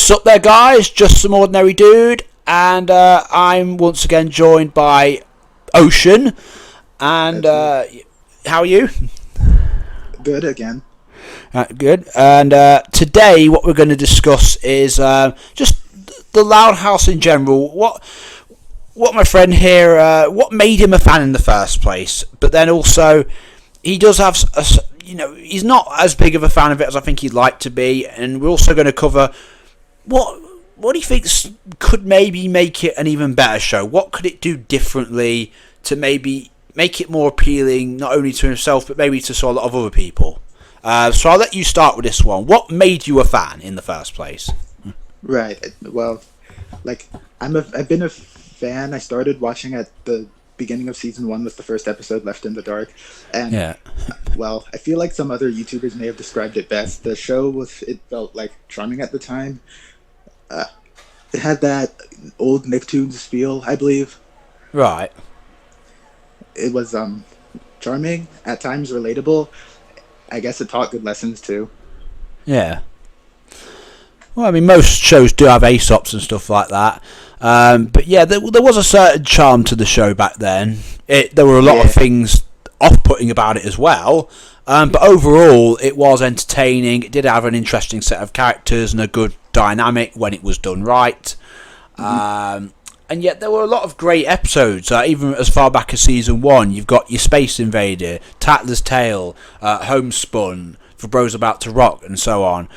Sup there, guys? Just some ordinary dude, and I'm once again joined by Ocean. And how are you? Good again. Good. And today, what we're going to discuss is just the Loud House in general. What my friend here, what made him a fan in the first place? But then also, he does have he's not as big of a fan of it as I think he'd like to be, and we're also going to cover what he thinks could maybe make it an even better show. What could it do differently to maybe make it more appealing, not only to himself but maybe to a lot of other people? So I'll let you start with this one. What made you a fan in the first place? Right. Well, I've been a fan. I started watching at the beginning of season 1 with the first episode, Left in the Dark, and well, I feel like some other YouTubers may have described it best. The show it felt like charming at the time. It had that old Nicktoons feel, I believe. Right. It was charming, at times relatable. I guess it taught good lessons too. Yeah. Well, I mean, most shows do have Aesops and stuff like that. But yeah, there was a certain charm to the show back then. There were a lot of things off-putting about it as well. But overall, it was entertaining. It did have an interesting set of characters and a good dynamic when it was done right. And yet there were a lot of great episodes, even as far back as season 1. You've got your Space Invader, Tatler's Tale, Homespun, For Bros About to Rock, and so on.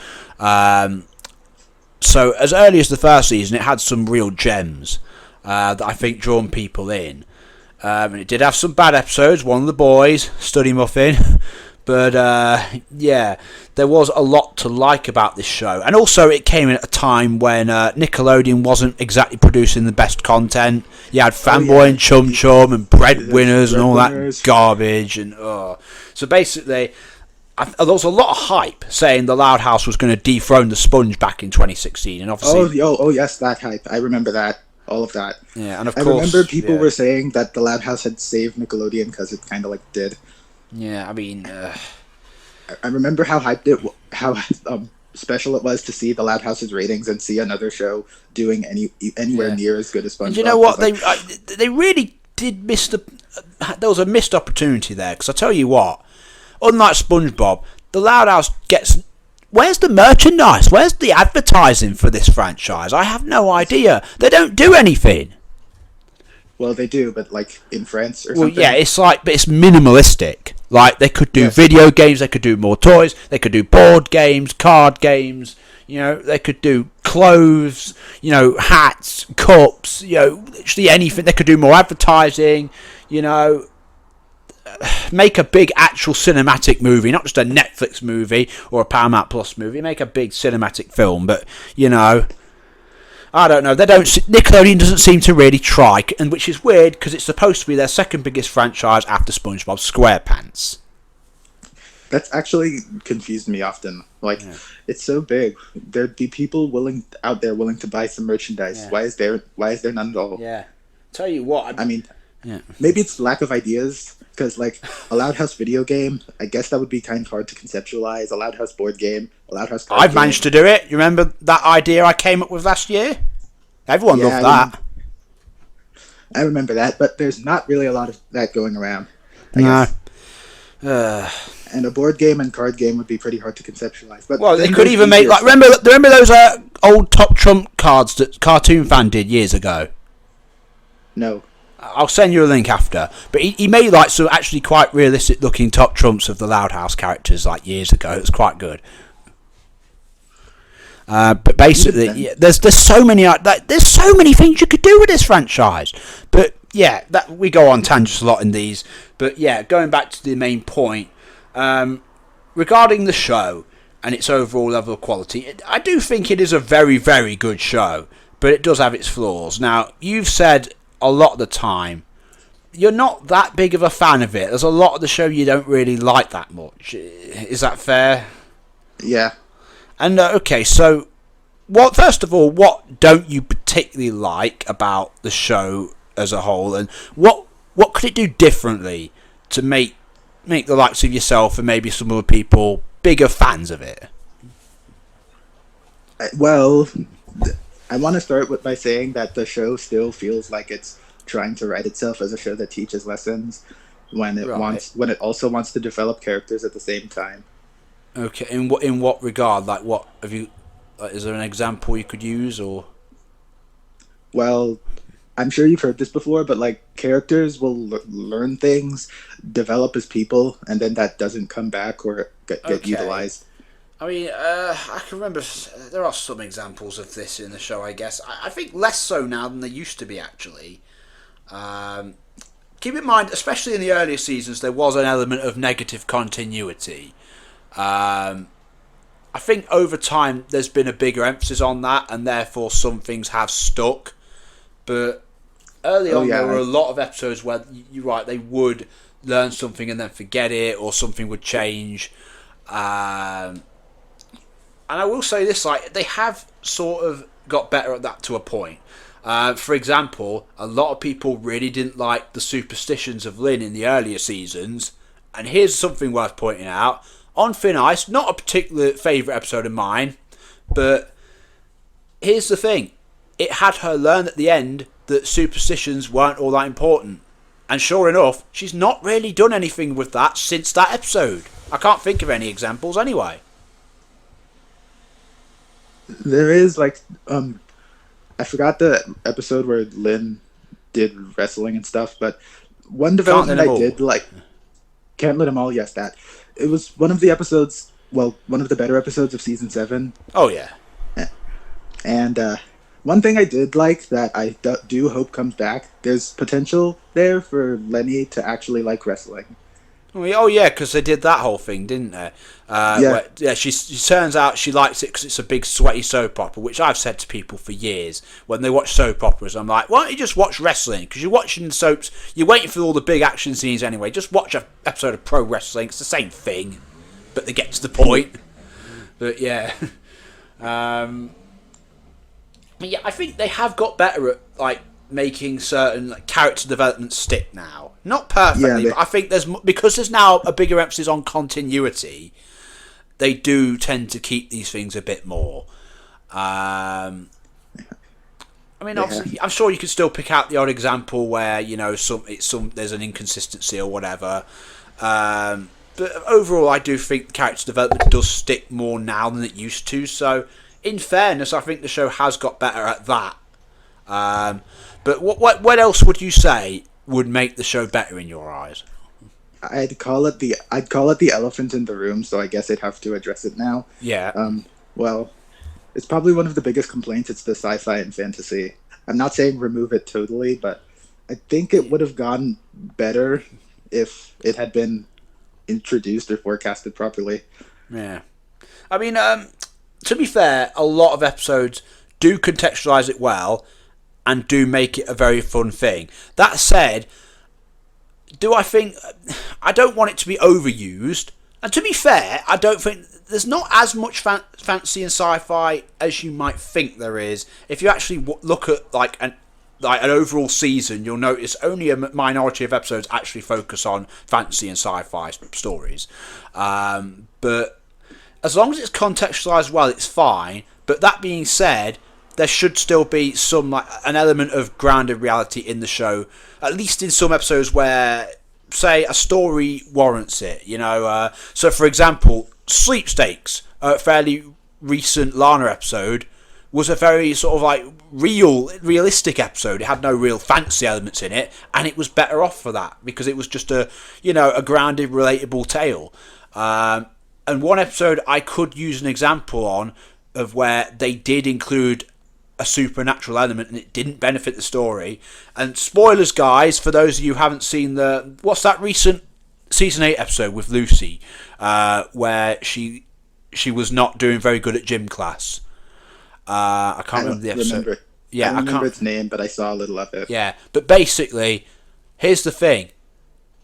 So as early as the first season, it had some real gems that I think drawn people in. And it did have some bad episodes. One of the boys, Study Muffin. But yeah, there was a lot to like about this show. And also it came in at a time when Nickelodeon wasn't exactly producing the best content. You had Fanboy and Chum Chum and Breadwinners and all that garbage. And so basically, there was a lot of hype saying the Loud House was going to dethrone the Sponge back in 2016. And obviously, oh yes, that hype. I remember that. All of that. Yeah, and of I course, remember people were saying that the Loud House had saved Nickelodeon because it kind of did. Yeah, I mean, I remember how how special it was to see the Loud House's ratings and see another show doing anywhere near as good as SpongeBob. And you know what? They really did miss there was a missed opportunity there, because I tell you what, unlike SpongeBob, the Loud House gets. Where's the merchandise? Where's the advertising for this franchise? I have no idea. They don't do anything. Well, they do, but in France or something. Well, yeah, but it's minimalistic. They could do video games, they could do more toys, they could do board games, card games, they could do clothes, hats, cups, literally anything. They could do more advertising, make a big actual cinematic movie, not just a Netflix movie or a Paramount Plus movie. Make a big cinematic film, but I don't know. Nickelodeon doesn't seem to really try, and which is weird because it's supposed to be their second biggest franchise after SpongeBob SquarePants. That's actually confused me often. It's so big. There'd be people out there willing to buy some merchandise. Yeah. Why is there none at all? Yeah. Tell you what. Maybe it's lack of ideas. Because, a Loud House video game, I guess that would be kind of hard to conceptualize. A Loud House board game, a Loud House card I've managed to do it. You remember that idea I came up with last year? Everyone loved that. I remember that, but there's not really a lot of that going around. I guess. And a board game and card game would be pretty hard to conceptualize. But they could even make, remember those old Top Trump cards that Cartoon Fan did years ago? No. I'll send you a link after. But he made some actually quite realistic looking Top Trumps of the Loud House characters years ago. It was quite good. But basically, there's so many things you could do with this franchise. But yeah, we go on tangents a lot in these. But yeah, going back to the main point, regarding the show and its overall level of quality, I do think it is a very, very good show. But it does have its flaws. Now, you've said a lot of the time you're not that big of a fan of it. There's a lot of the show you don't really like that much. Is that fair? Yeah. And okay, so first of all, what don't you particularly like about the show as a whole, and what could it do differently to make the likes of yourself and maybe some other people bigger fans of it? Well, I want to start by saying that the show still feels like it's trying to write itself as a show that teaches lessons Right. when it also wants to develop characters at the same time. Okay. In what regard? Like, what have you? Like, is there an example you could use, or? Well, I'm sure you've heard this before, but like characters will learn things, develop as people, and then that doesn't come back or get Okay. utilized. I mean, I can remember there are some examples of this in the show. I guess I think less so now than they used to be. Actually, um, keep in mind, especially in the earlier seasons, there was an element of negative continuity. Um, I think over time there's been a bigger emphasis on that, and therefore some things have stuck. But early Oh on, there yeah, were a lot of episodes where you're right, they would learn something and then forget it, or something would change. Um, and I will say this: like, they have sort of got better at that to a point. For example, a lot of people really didn't like the superstitions of Lynn in the earlier seasons. And here's something worth pointing out. On Thin Ice, not a particular favourite episode of mine, but here's the thing. It had her learn at the end that superstitions weren't all that important. And sure enough, she's not really done anything with that since that episode. I can't think of any examples anyway. there is like I forgot the episode where Lynn did wrestling and stuff, but one Can't let development them I all. did like can't let them all. Yes, that it was one of the episodes. Well, one of the better episodes of season 7, Oh yeah. and one thing I did like that I do hope comes back. There's potential there for Lenny to actually like wrestling. Oh yeah, because they did that whole thing, didn't they? Yeah, Yeah, she turns out she likes it because it's a big sweaty soap opera, which I've said to people for years when they watch soap operas. I'm like, why don't you just watch wrestling? Because you're watching soaps, you're waiting for all the big action scenes anyway. Just watch an episode of pro wrestling. It's the same thing, but they get to the point. But yeah, um, yeah, I think they have got better at like making certain like, character development stick now. Not yeah, perfectly, but I think because there's now a bigger emphasis on continuity. They do tend to keep these things a bit more. I mean, they have. obviously, I'm sure you could still pick out the odd example where some there's an inconsistency or whatever. But overall, I do think the character development does stick more now than it used to. So, in fairness, I think the show has got better at that. But what else would you say would make the show better in your eyes? I'd call it the elephant in the room. So I guess I'd have to address it now. Yeah. Well, it's probably one of the biggest complaints. It's the sci-fi and fantasy. I'm not saying remove it totally, but I think it would have gone better if it had been introduced or forecasted properly. Yeah. I mean, to be fair, a lot of episodes do contextualise it well and do make it a very fun thing. That said, do I think I don't want it to be overused? And to be fair, I don't think there's not as much fantasy and sci-fi as you might think there is. If you actually look at like an overall season, you'll notice only a minority of episodes actually focus on fantasy and sci-fi stories. But as long as it's contextualised well, it's fine. But that being said, there should still be some like an element of grounded reality in the show, at least in some episodes where, say, a story warrants it. So for example, Sweepstakes, a fairly recent Lana episode, was a very sort of like realistic episode. It had no real fancy elements in it, and it was better off for that because it was just a grounded, relatable tale. And one episode I could use an example on of where they did include a supernatural element and it didn't benefit the story. And spoilers, guys, for those of you who haven't seen what's that recent season 8 episode with Lucy, where she was not doing very good at gym class. I can't remember the episode. Remember. Yeah, I don't remember can't. its name, but I saw a little of it. Yeah, but basically, here's the thing: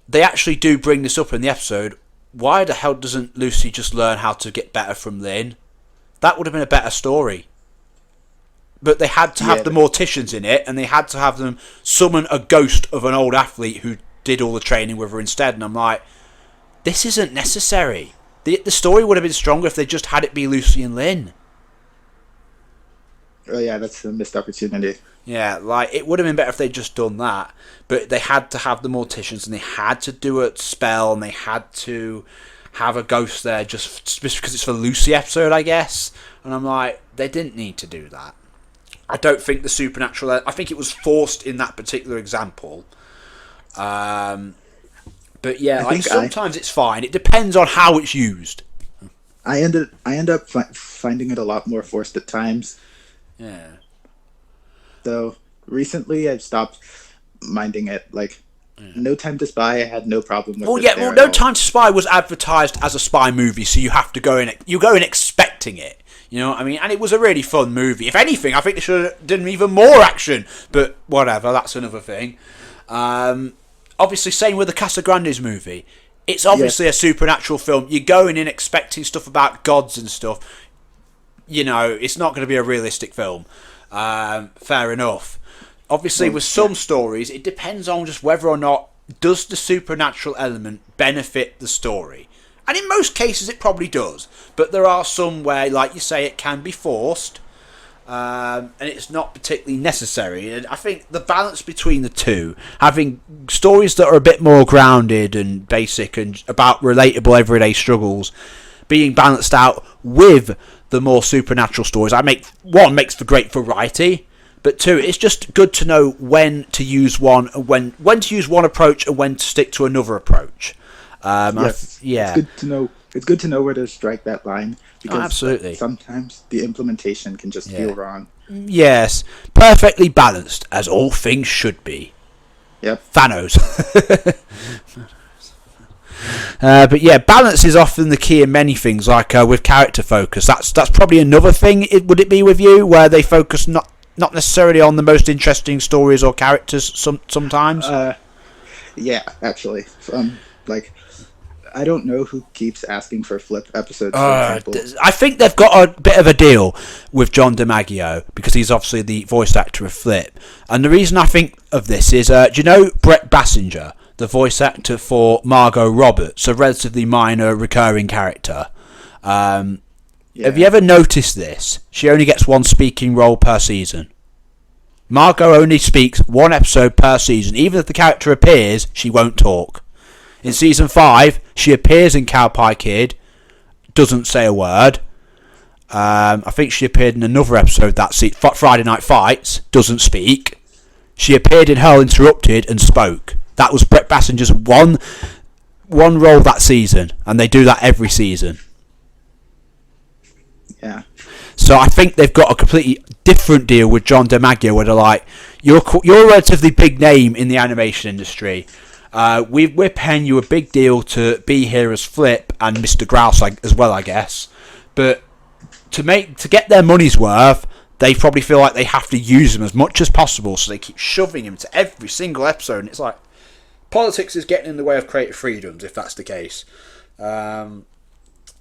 they actually do bring this up in the episode. Why the hell doesn't Lucy just learn how to get better from Lynn? That would have been a better story. But they had to have the morticians in it, and they had to have them summon a ghost of an old athlete who did all the training with her instead. And I'm like, this isn't necessary. The story would have been stronger if they just had it be Lucy and Lynn. Oh yeah, that's a missed opportunity. Yeah, like it would have been better if they'd just done that, but they had to have the morticians and they had to do a spell and they had to have a ghost there just because it's for the Lucy episode, I guess. And I'm like, they didn't need to do that. I don't think the supernatural. I think it was forced in that particular example. But yeah, like sometimes it's fine. It depends on how it's used. I end up finding it a lot more forced at times. Yeah. So recently, I've stopped minding it. Like, No Time to Spy, I had no problem with. No Time to Spy was advertised as a spy movie, so you have to go in. You go in expecting it. You know what I mean? And it was a really fun movie. If anything, I think they should have done even more action. But whatever, that's another thing. Obviously, same with the Casagrandes movie. It's obviously a supernatural film. You're going in expecting stuff about gods and stuff. You know, it's not going to be a realistic film. Fair enough. Obviously, with some stories, it depends on just whether or not does the supernatural element benefit the story. And in most cases, it probably does. But there are some where, like you say, it can be forced. And it's not particularly necessary. And I think the balance between the two, having stories that are a bit more grounded and basic and about relatable everyday struggles, being balanced out with the more supernatural stories, makes for great variety, but two, it's just good to know when to use one, when to use one approach and when to stick to another approach. Yes, it's good to know. It's good to know where to strike that line, because absolutely. Sometimes the implementation can just feel wrong. Yes, perfectly balanced, as all things should be. Yep. Thanos. But yeah, balance is often the key in many things, like with character focus. That's probably another thing, would it be with you, where they focus not necessarily on the most interesting stories or characters sometimes? Yeah, actually. I don't know who keeps asking for flip episodes, for example. I think they've got a bit of a deal with John DiMaggio, because he's obviously the voice actor of Flip. And the reason I think of this is, do you know Brett Bassinger, the voice actor for Margot Roberts, a relatively minor recurring character? Have you ever noticed this? She only gets one speaking role per season. Margot only speaks one episode per season. Even if the character appears, she won't talk. In season 5, she appears in Cowpie Kid, doesn't say a word. I think she appeared in another episode that Friday Night Fights, doesn't speak. She appeared in Hurl Interrupted and spoke. That was Brett Bassinger's one role that season, and they do that every season. Yeah. So I think they've got a completely different deal with John DiMaggio, where they're like, you're a relatively big name in the animation industry. We're paying you a big deal to be here as Flip and Mr. Grouse as well, I guess. But to get their money's worth, they probably feel like they have to use him as much as possible, so they keep shoving him to every single episode. And it's like, politics is getting in the way of creative freedoms, if that's the case.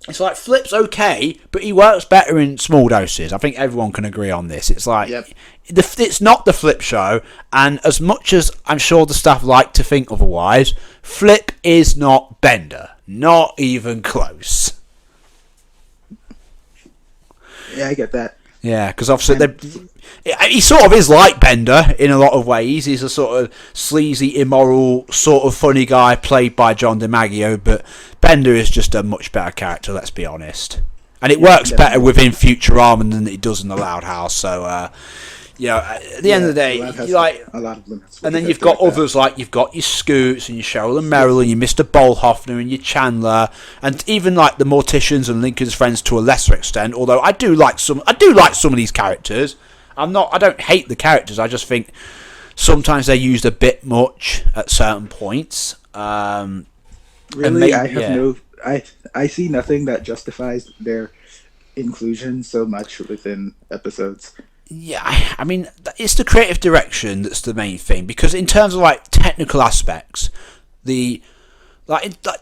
It's like, Flip's okay, but he works better in small doses. I think everyone can agree on this. It's like, it's not the Flip show, and as much as I'm sure the staff like to think otherwise, Flip is not Bender. Not even close. Yeah, I get that. Yeah, because obviously he sort of is like Bender in a lot of ways. He's a sort of sleazy, immoral, sort of funny guy played by John DiMaggio, but Bender is just a much better character, let's be honest. And it works better within Futurama than it does in the Loud House. So, at the end of the day, a lot of them. And then you've got others like you've got your Scoots and your Cheryl and Merrill and your Mr. Bolhoffner and your Chandler, and even like the Morticians and Lincoln's Friends to a lesser extent. Although I do like some of these characters. I don't hate the characters. I just think sometimes they're used a bit much at certain points. Really, I see nothing that justifies their inclusion so much within episodes. Yeah, I mean, it's the creative direction that's the main thing, because in terms of like technical aspects, the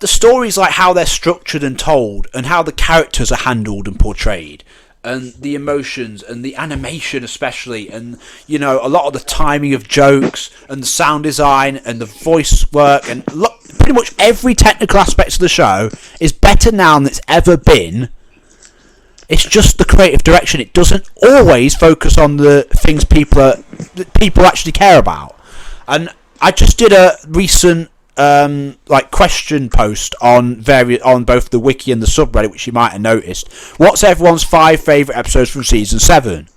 stories, like how they're structured and told, and how the characters are handled and portrayed, and the emotions and the animation especially, and a lot of the timing of jokes and the sound design and the voice work, and pretty much every technical aspect of the show is better now than it's ever been It's just the creative direction. It doesn't always focus on the things that people actually care about. And I just did a recent question post on both the wiki and the subreddit, which you might have noticed. What's everyone's 5 favourite episodes from season 7?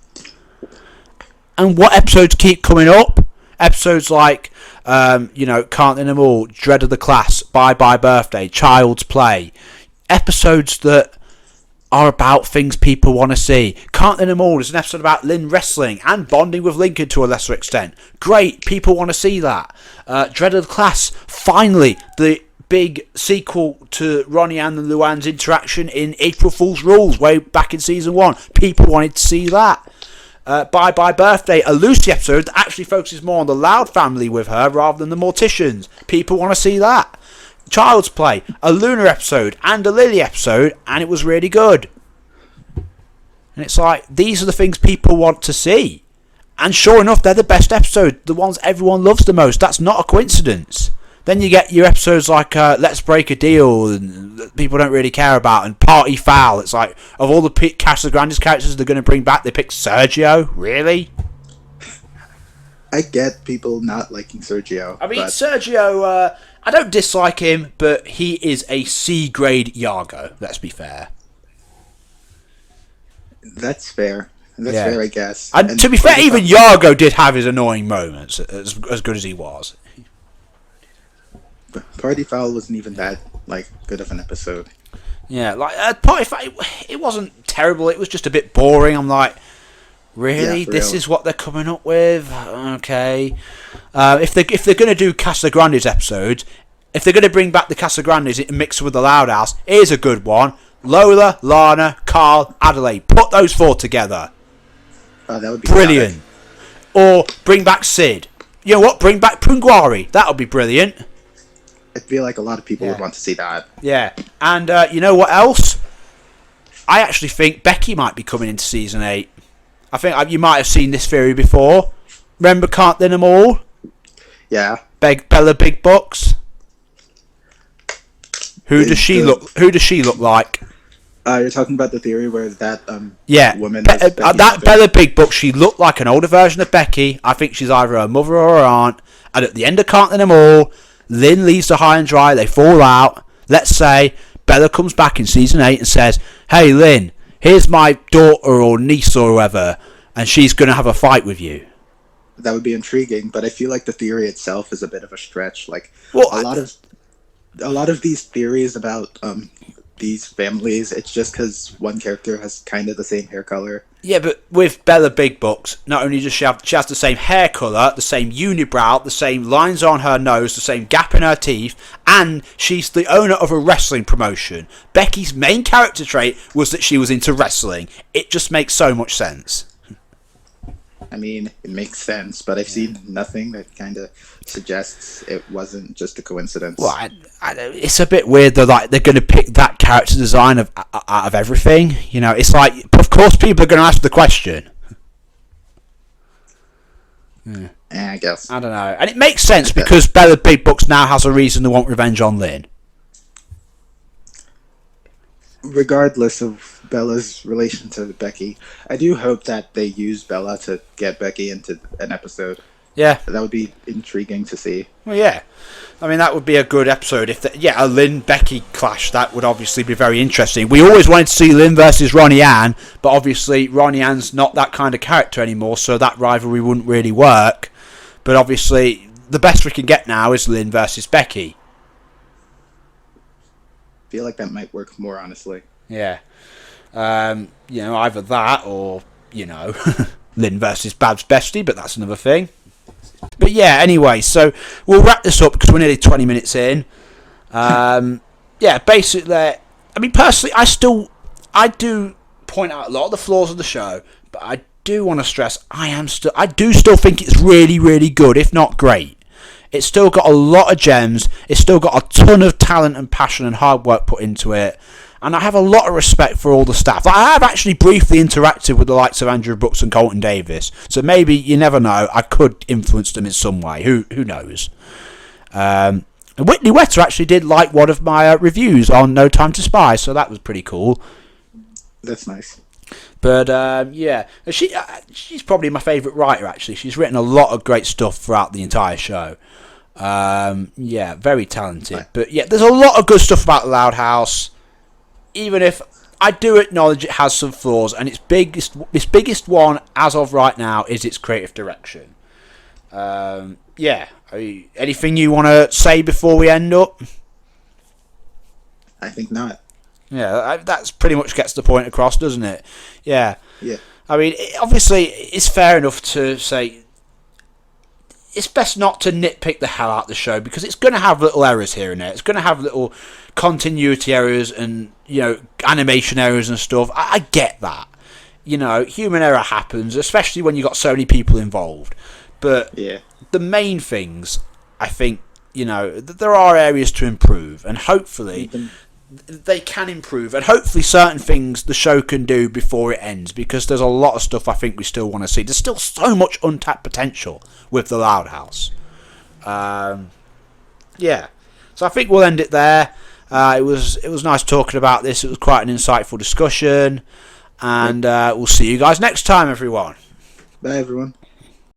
And what episodes keep coming up? Episodes like Can't Name Them All, Dread of the Class, Bye Bye Birthday, Child's Play. Episodes that are about things people want to see. Can't Name Them All is an episode about Lynn wrestling and bonding with Lincoln to a lesser extent. Great, people want to see that. Dread of the Class, finally, the big sequel to Ronnie Ann and Luann's interaction in April Fool's Rules way back in season 1. People wanted to see that. Bye Bye Birthday, a Lucy episode that actually focuses more on the Loud family with her rather than the Morticians. People want to see that. Child's Play, a Luna episode and a Lily episode, and it was really good. And it's like, these are the things people want to see. And sure enough, they're the best episodes, the ones everyone loves the most. That's not a coincidence. Then you get your episodes like Let's Break a Deal, and that people don't really care about, and Party Foul. It's like, of all the Casa Grande's characters they're going to bring back, they picked Sergio? Really? I get people not liking Sergio. I mean, Sergio, I don't dislike him, but he is a C-grade Yargo, let's be fair. That's fair. That's fair, I guess. And to be fair, even Yargo did have his annoying moments, as good as he was. Party Foul wasn't even that good of an episode. Yeah, Party Foul, it wasn't terrible. It was just a bit boring. I'm like, really? Yeah, this is what they're coming up with? Okay. If they're going to do Casa Grande's episodes, if they're going to bring back the Casa Grande's and mix it with the Loud House, here's a good one. Lola, Lana, Carl, Adelaide. Put those 4 together. Oh, that would be brilliant. Or bring back Sid. You know what? Bring back Punguari. That would be brilliant. I feel like a lot of people would want to see that. Yeah. And you know what else? I actually think Becky might be coming into season 8. I think you might have seen this theory before. Remember Can't Name Them All? Yeah. Bella Big Bucks. Who does she look like? You're talking about the theory where that woman that Bella Big Bucks, she looked like an older version of Becky. I think she's either her mother or her aunt. And at the end of Can't Name Them All, Lynn leaves her high and dry, they fall out. Let's say Bella comes back in season 8 and says, "Hey Lynn, here's my daughter or niece or whoever, and she's going to have a fight with you." That would be intriguing, but I feel like the theory itself is a bit of a stretch. A lot of these theories about these families, it's just because one character has kind of the same hair color. Yeah, but with Bella Big Bucks, not only does she has the same hair colour, the same unibrow, the same lines on her nose, the same gap in her teeth, and she's the owner of a wrestling promotion. Becky's main character trait was that she was into wrestling. It just makes so much sense. I mean, it makes sense, but I've seen nothing that kind of suggests it wasn't just a coincidence. Well, it's a bit weird though. Like they're going to pick that character design out of everything. You know, it's like, of course, people are going to ask the question. Yeah, I guess. I don't know, and it makes sense because Bella Big Bucks now has a reason to want revenge on Lynn. Regardless of Bella's relation to Becky, I do hope that they use Bella to get Becky into an episode. Yeah. That would be intriguing to see. Well, yeah. I mean, that would be a good episode. If a Lynn-Becky clash, that would obviously be very interesting. We always wanted to see Lynn versus Ronnie Ann, but obviously Ronnie Ann's not that kind of character anymore, so that rivalry wouldn't really work. But obviously, the best we can get now is Lynn versus Becky. I feel like that might work more, honestly. Yeah. Either that or, Lynn versus Babs Bestie, but that's another thing. But yeah, anyway, so we'll wrap this up because we're nearly 20 minutes in. Basically, I mean, personally, I do point out a lot of the flaws of the show, but I do want to stress, I do still think it's really, really good, if not great. It's still got a lot of gems. It's still got a ton of talent and passion and hard work put into it. And I have a lot of respect for all the staff. I have actually briefly interacted with the likes of Andrew Brooks and Colton Davis. So maybe, you never know, I could influence them in some way. Who knows? And Whitney Wetter actually did like one of my reviews on No Time to Spy. So that was pretty cool. That's nice. But she's probably my favourite writer. Actually, she's written a lot of great stuff throughout the entire show. Very talented. Right. But there's a lot of good stuff about the Loud House. Even if I do acknowledge it has some flaws, and its biggest one as of right now is its creative direction. Anything you want to say before we end up? I think not. Yeah, that's pretty much gets the point across, doesn't it? Yeah. Yeah. I mean, obviously, it's fair enough to say it's best not to nitpick the hell out of the show, because it's going to have little errors here and there. It's going to have little continuity errors and, animation errors and stuff. I get that. Human error happens, especially when you've got so many people involved. But the main things, I think, there are areas to improve, and hopefully they can improve, and hopefully certain things the show can do before it ends, because there's a lot of stuff I think we still want to see. There's still so much untapped potential with the Loud House. So I think we'll end it there. It was nice talking about this. It was quite an insightful discussion, and we'll see you guys next time, everyone. Bye, everyone.